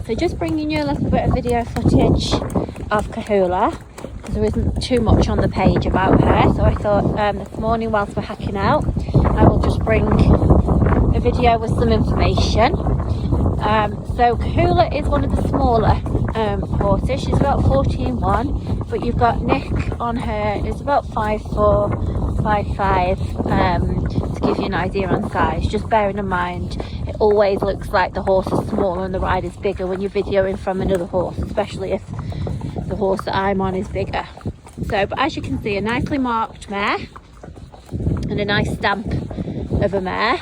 So just bringing you a little bit of video footage of Kahula, because there isn't too much on the page about her. So I thought this morning whilst we're hacking out, I will just bring a video with some information. So Kahula is one of the smaller horses. She's about 14.1, but you've got Nick on her, is about 5'4", 5'5", to give you an idea on size. Just bearing in mind, it always looks like the horse is smaller and the rider's bigger when you're videoing from another horse, especially if the horse that I'm on is bigger. So, but as you can see, a nicely marked mare and a nice stamp of a mare.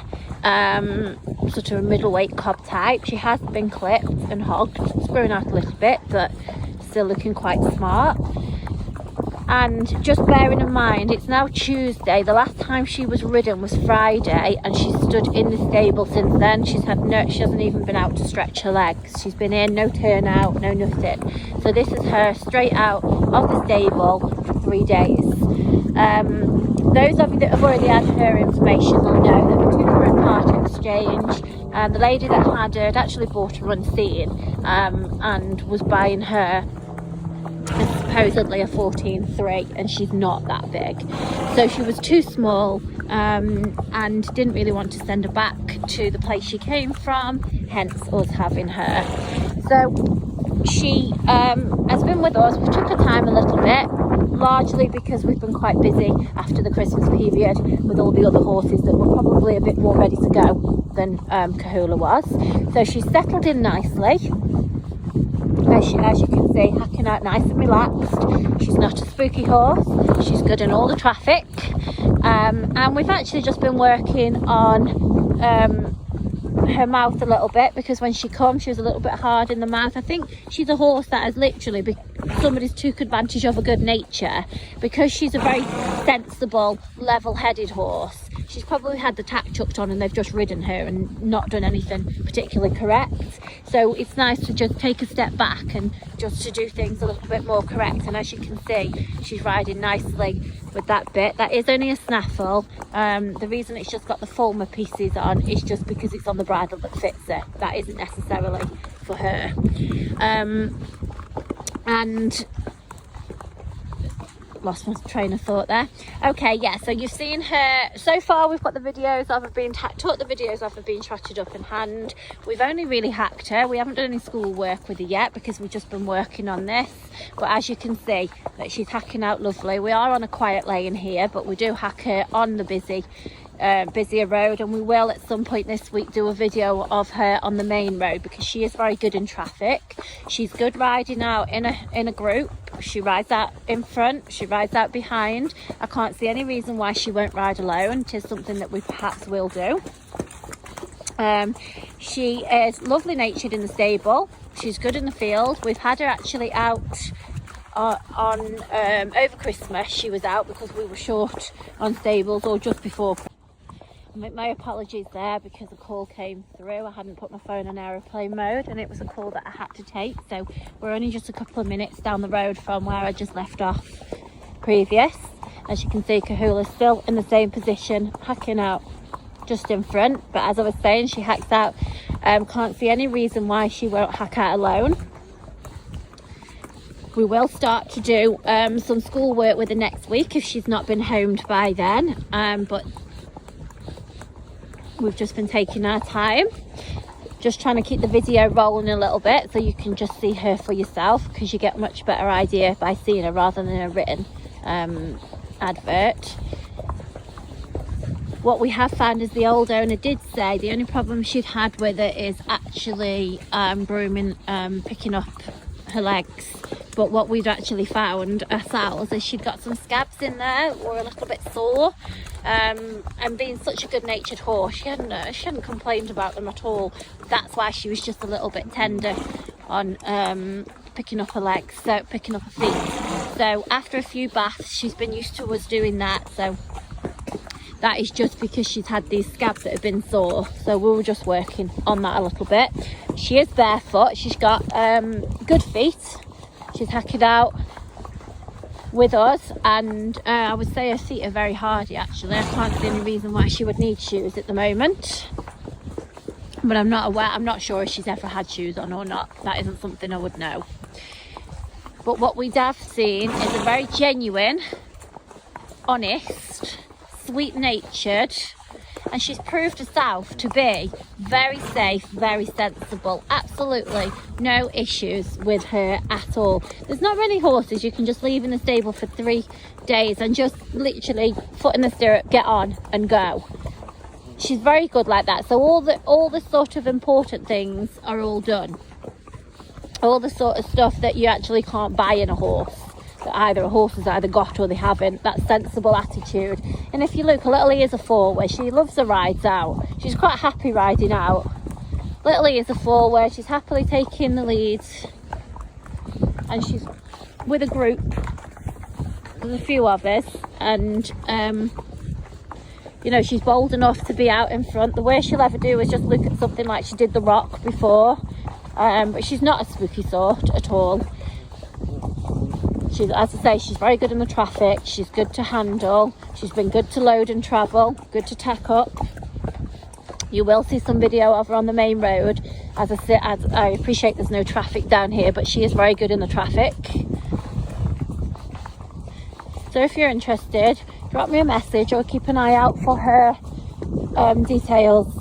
Sort of a middleweight cob type. She has been clipped and hogged. It's growing out a little bit, but still looking quite smart. And just bearing in mind, it's now Tuesday. The last time she was ridden was Friday, and she's stood in the stable since then. She hasn't even been out to stretch her legs. She's been in, no turnout, no nothing. So this is her straight out of the stable for 3 days. Those of you that have already had her information will know that we took her at part exchange, and the lady that had her had actually bought her unseen, and was buying her supposedly a 14.3, and she's not that big, so she was too small, and didn't really want to send her back to the place she came from, hence us having her. So she has been with us. We took her time a little bit, largely because we've been quite busy after the Christmas period with all the other horses that were probably a bit more ready to go than Kahula was. So she's settled in nicely. As you can see, hacking out nice and relaxed. She's not a spooky horse. She's good in all the traffic. And we've actually just been working on her mouth a little bit, because when she comes, she was a little bit hard in the mouth. I think she's a horse that has literally somebody's took advantage of her good nature, because she's a very sensible, level-headed horse. She's probably had the tack chucked on and they've just ridden her and not done anything particularly correct. So it's nice to just take a step back and just to do things a little bit more correct. And as you can see, she's riding nicely with that bit. That is only a snaffle. The reason it's just got the Fulmer pieces on is just because it's on the bridle that fits it. That isn't necessarily for her. And lost my train of thought there. Okay, yeah, so you've seen her so far. We've got the videos of her being took the videos of her being trotted up in hand. We've only really hacked her. We haven't done any school work with her yet because we've just been working on this, but as you can see that she's hacking out lovely. We are on a quiet lane here, but we do hack her on the busier road, and we will at some point this week do a video of her on the main road, because she is very good in traffic. She's good riding out in a group. She rides out in front, she rides out behind. I can't see any reason why she won't ride alone. It is something that we perhaps will do. She is lovely natured in the stable. She's good in the field. We've had her actually out on over Christmas. She was out because we were short on stables, or just before. My apologies there, because a call came through. I hadn't put my phone on aeroplane mode, and it was a call that I had to take. So we're only just a couple of minutes down the road from where I just left off previous. As you can see, Kahula's still in the same position, hacking out just in front. But as I was saying, she hacks out. Can't see any reason why she won't hack out alone. We will start to do some school work with her next week if she's not been homed by then. But we've just been taking our time, just trying to keep the video rolling a little bit so you can just see her for yourself, because you get much better idea by seeing her rather than a written advert. What we have found is the old owner did say the only problem she'd had with it is actually grooming, picking up her legs. But what we'd actually found ourselves is she'd got some scabs in there that were a little bit sore. And being such a good-natured horse, she hadn't complained about them at all. That's why she was just a little bit tender on picking up her legs, so picking up her feet. So after a few baths, she's been used to us doing that. So that is just because she's had these scabs that have been sore. So we were just working on that a little bit. She is barefoot. She's got good feet. She's hacked out with us, and I would say her feet are very hardy actually. I can't see any reason why she would need shoes at the moment. but I'm not sure if she's ever had shoes on or not. That isn't something I would know. But what we have seen is a very genuine, honest, sweet-natured, and she's proved herself to be very safe, very sensible. Absolutely no issues with her at all. There's not many horses you can just leave in the stable for 3 days and just literally foot in the stirrup, get on and go. She's very good like that. So all the sort of important things are all done. All the sort of stuff that you actually can't buy in a horse, that either a horse has either got or they haven't. That sensible attitude. And if you look, Little E is a forward. She loves the rides out. She's quite happy riding out. Little E is a forward. She's happily taking the lead, and she's with a group. There's a few of us, and you know, she's bold enough to be out in front. The worst she'll ever do is just look at something like she did the Rock before. But she's not a spooky sort at all. She's, as I say, she's very good in the traffic. She's good to handle. She's been good to load and travel, good to tack up. You will see some video of her on the main road. As I appreciate there's no traffic down here, but she is very good in the traffic. So if you're interested, drop me a message or keep an eye out for her details.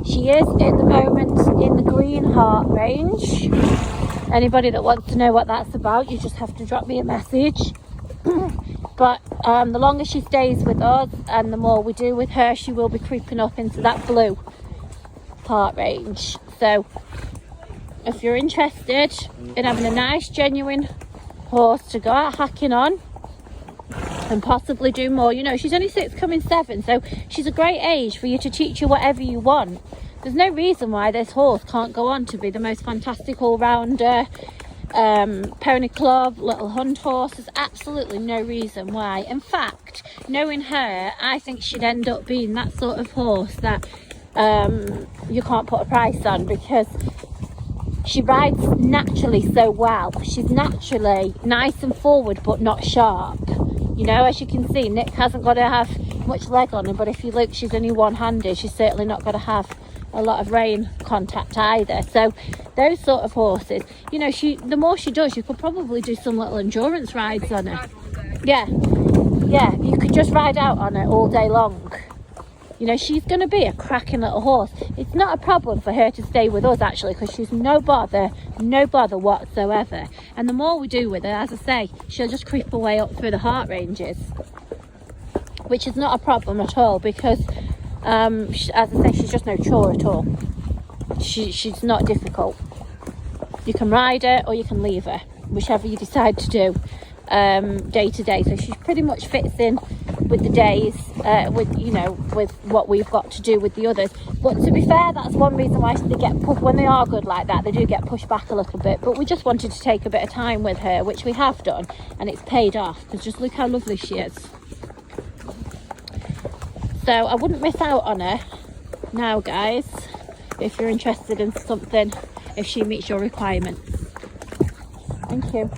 She is at the moment in the Green Heart range. Anybody that wants to know what that's about, you just have to drop me a message. But the longer she stays with us and the more we do with her, she will be creeping up into that Blue Heart range. So if you're interested in having a nice, genuine horse to go out hacking on and possibly do more, you know, she's only 6 coming 7, so she's a great age for you to teach her whatever you want. There's no reason why this horse can't go on to be the most fantastic all-rounder, pony club, little hunt horse. There's absolutely no reason why. In fact, knowing her, I think she'd end up being that sort of horse that you can't put a price on, because she rides naturally so well. She's naturally nice and forward but not sharp. You know, as you can see, Nick hasn't got to have much leg on her, but if you look, she's only one-handed. She's certainly not going to have a lot of rein contact either. So those sort of horses, you know, the more she does, you could probably do some little endurance rides on her. Yeah, you could just ride out on her all day long. You know, she's going to be a cracking little horse. It's not a problem for her to stay with us, actually, because she's no bother whatsoever. And the more we do with her, as I say, she'll just creep her way up through the heart ranges, which is not a problem at all, because as I say, she's just no chore at all. She's not difficult. You can ride her or you can leave her, whichever you decide to do day to day. So she pretty much fits in with the days, with what we've got to do with the others. But to be fair, that's one reason why they get pushed. When they are good like that, they do get pushed back a little bit. But we just wanted to take a bit of time with her, which we have done, and it's paid off, because just look how lovely she is. So I wouldn't miss out on her now, guys, if you're interested in something, if she meets your requirements. Thank you.